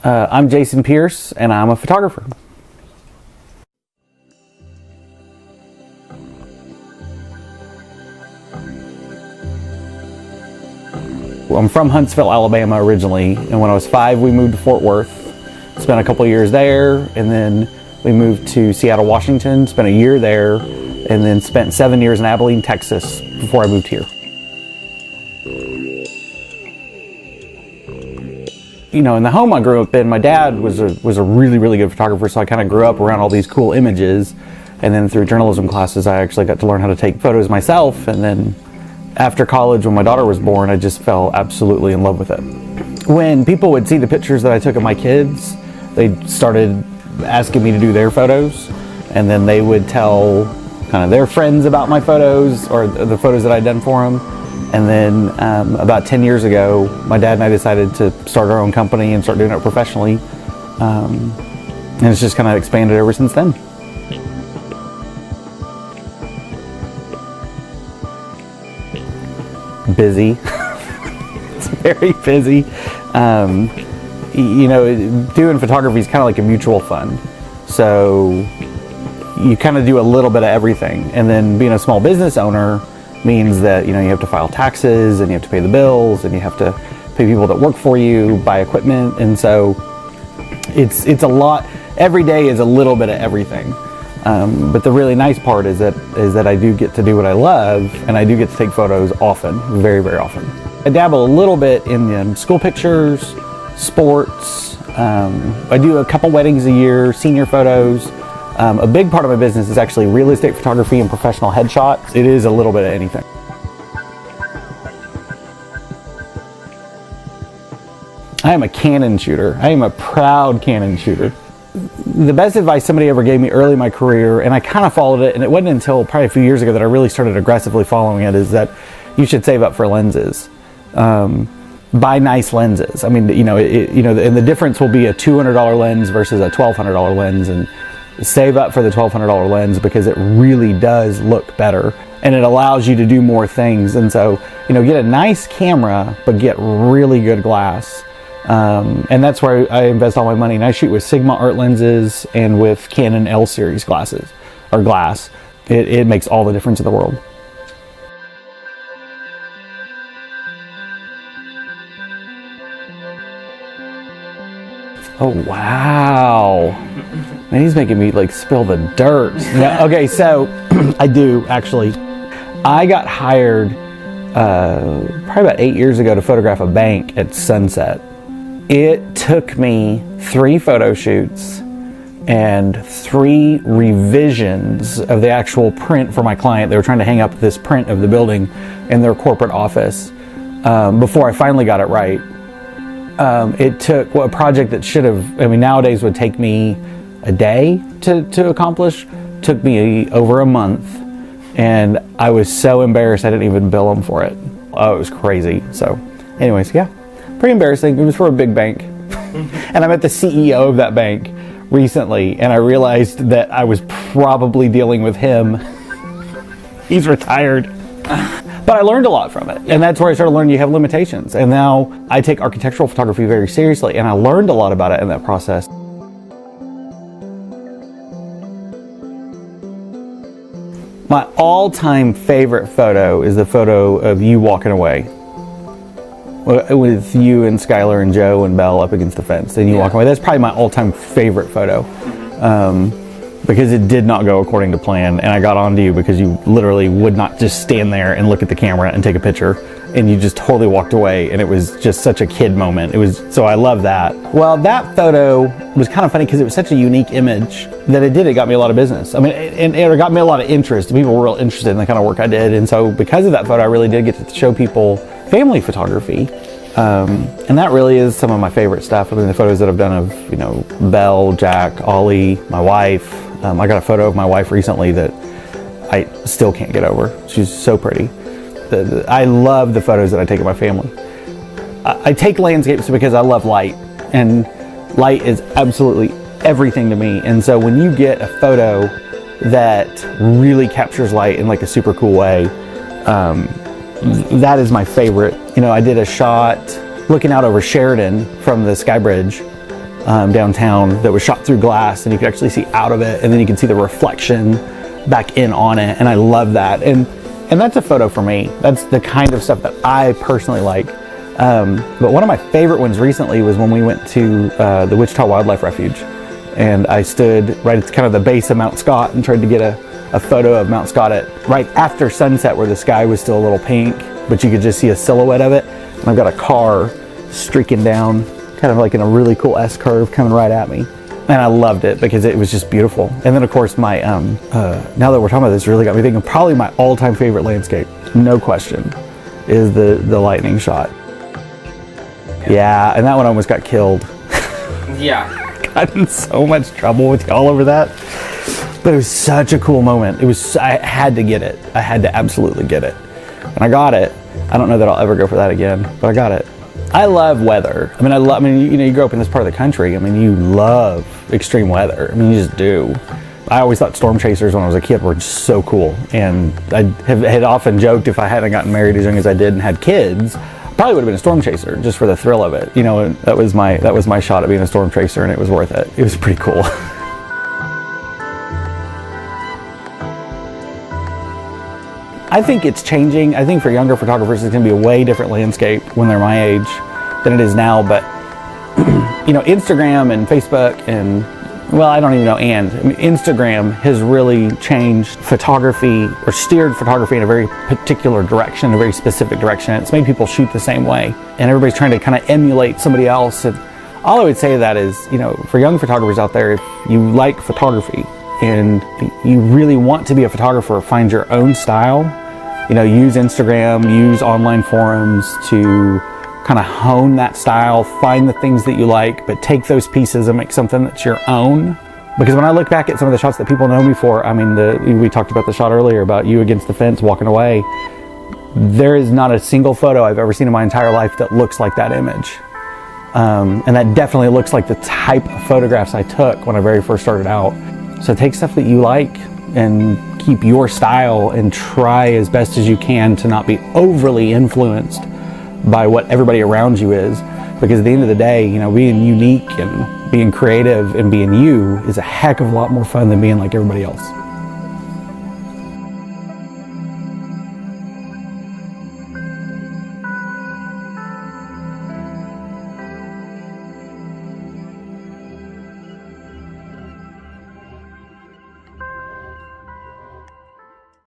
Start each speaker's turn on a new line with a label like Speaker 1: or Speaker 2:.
Speaker 1: I'm Jason Pierce, and I'm a photographer. I'm from Huntsville, Alabama originally, and when I was 5 we moved to Fort Worth, spent a couple of years there, and then we moved to Seattle, Washington, spent a year there, and then spent 7 years in Abilene, Texas before I moved here. You know, in the home I grew up in, my dad was a really, really good photographer, so I kind of grew up around all these cool images, and then through journalism classes I actually got to learn how to take photos myself, and then after college, when my daughter was born, I just fell absolutely in love with it. When people would see the pictures that I took of my kids, they started asking me to do their photos, and then they would tell kind of their friends about my photos or the photos that I'd done for them. And then about 10 years ago, my dad and I decided to start our own company and start doing it professionally. And it's just kind of expanded ever since then. Busy. It's very busy. You know, doing photography is kind of like a mutual fund. So you kind of do a little bit of everything. And then being a small business owner means that, you know, you have to file taxes and you have to pay the bills and you have to pay people that work for you, buy equipment. And so it's a lot. Every day is a little bit of everything. But the really nice part is that I do get to do what I love, and I do get to take photos often, very, very often. I dabble a little bit in school pictures, sports. I do a couple weddings a year, senior photos. A big part of my business is actually real estate photography and professional headshots. It is a little bit of anything. I am a Canon shooter. I am a proud Canon shooter. The best advice somebody ever gave me early in my career, and I kind of followed it, and it wasn't until probably a few years ago that I really started aggressively following it, is that you should save up for lenses. Buy nice lenses. I mean, you know, and the difference will be a $200 lens versus a $1,200 lens, and save up for the $1,200 lens because it really does look better, and it allows you to do more things. And so, you know, get a nice camera, but get really good glass. And that's where I invest all my money. And I shoot with Sigma art lenses and with Canon L series glasses, or glass. It makes all the difference in the world. Oh wow, man, he's making me like spill the dirt. No, okay, so I do actually. I got hired probably about 8 years ago to photograph a bank at sunset. It took me 3 photo shoots and 3 revisions of the actual print for my client. They were trying to hang up this print of the building in their corporate office before I finally got it right. It took a project that should have, I mean, nowadays would take me a day to accomplish, took me over a month, and I was so embarrassed I didn't even bill them for it. Oh, it was crazy. So anyways, yeah. Pretty embarrassing. It was for a big bank. And I met the CEO of that bank recently, and I realized that I was probably dealing with him. He's retired. But I learned a lot from it. And that's where I started learning you have limitations. And now I take architectural photography very seriously, and I learned a lot about it in that process. My all-time favorite photo is the photo of you walking away. With you and Skylar and Joe and Belle up against the fence, and you walk away. That's probably my all-time favorite photo, because it did not go according to plan, and I got onto you because you literally would not just stand there and look at the camera and take a picture, and you just totally walked away, and it was just such a kid moment. It was, so I love that. Well, that photo was kind of funny because it was such a unique image that it got me a lot of business. I mean, and it got me a lot of interest. People were real interested in the kind of work I did, and so because of that photo, I really did get to show people family photography, and that really is some of my favorite stuff. I mean, the photos that I've done of, you know, Belle, Jack, Ollie, my wife. I got a photo of my wife recently that I still can't get over. She's so pretty. I love the photos that I take of my family. I take landscapes because I love light, and light is absolutely everything to me. And so when you get a photo that really captures light in like a super cool way, that is my favorite. You know, I did a shot looking out over Sheridan from the Sky Bridge, downtown that was shot through glass, and you could actually see out of it, and then you can see the reflection back in on it, and I love that. And that's a photo for me. That's the kind of stuff that I personally like. But one of my favorite ones recently was when we went to the Wichita Wildlife Refuge, and I stood right at kind of the base of Mount Scott and tried to get a photo of Mount Scott at right after sunset, where the sky was still a little pink, but you could just see a silhouette of it. And I've got a car streaking down, kind of like in a really cool S curve coming right at me. And I loved it because it was just beautiful. And then of course my, now that we're talking about this, really got me thinking, probably my all-time favorite landscape, no question, is the lightning shot. Yeah, and that one almost got killed.
Speaker 2: Yeah.
Speaker 1: Got in so much trouble with y'all over that. But it was such a cool moment. I had to get it. I had to absolutely get it. And I got it. I don't know that I'll ever go for that again, but I got it. I love weather. I mean, you grow up in this part of the country. I mean, you love extreme weather. I mean, you just do. I always thought storm chasers when I was a kid were just so cool. And I had often joked, if I hadn't gotten married as young as I did and had kids, I probably would have been a storm chaser just for the thrill of it. You know, that was my shot at being a storm chaser, and it was worth it. It was pretty cool. I think it's changing. I think for younger photographers, it's going to be a way different landscape when they're my age than it is now. But, you know, Instagram and Facebook and, well, I don't even know, Instagram has really changed photography, or steered photography in a very particular direction, a very specific direction. It's made people shoot the same way. And everybody's trying to kind of emulate somebody else. And all I would say to that is, you know, for young photographers out there, if you like photography and you really want to be a photographer, find your own style. You know, use Instagram, use online forums to kind of hone that style, find the things that you like, but take those pieces and make something that's your own. Because when I look back at some of the shots that people know me for, I mean, we talked about the shot earlier about you against the fence walking away. There is not a single photo I've ever seen in my entire life that looks like that image. And that definitely looks like the type of photographs I took when I very first started out. So take stuff that you like and keep your style, and try as best as you can to not be overly influenced by what everybody around you is. Because at the end of the day, you know, being unique and being creative and being you is a heck of a lot more fun than being like everybody else.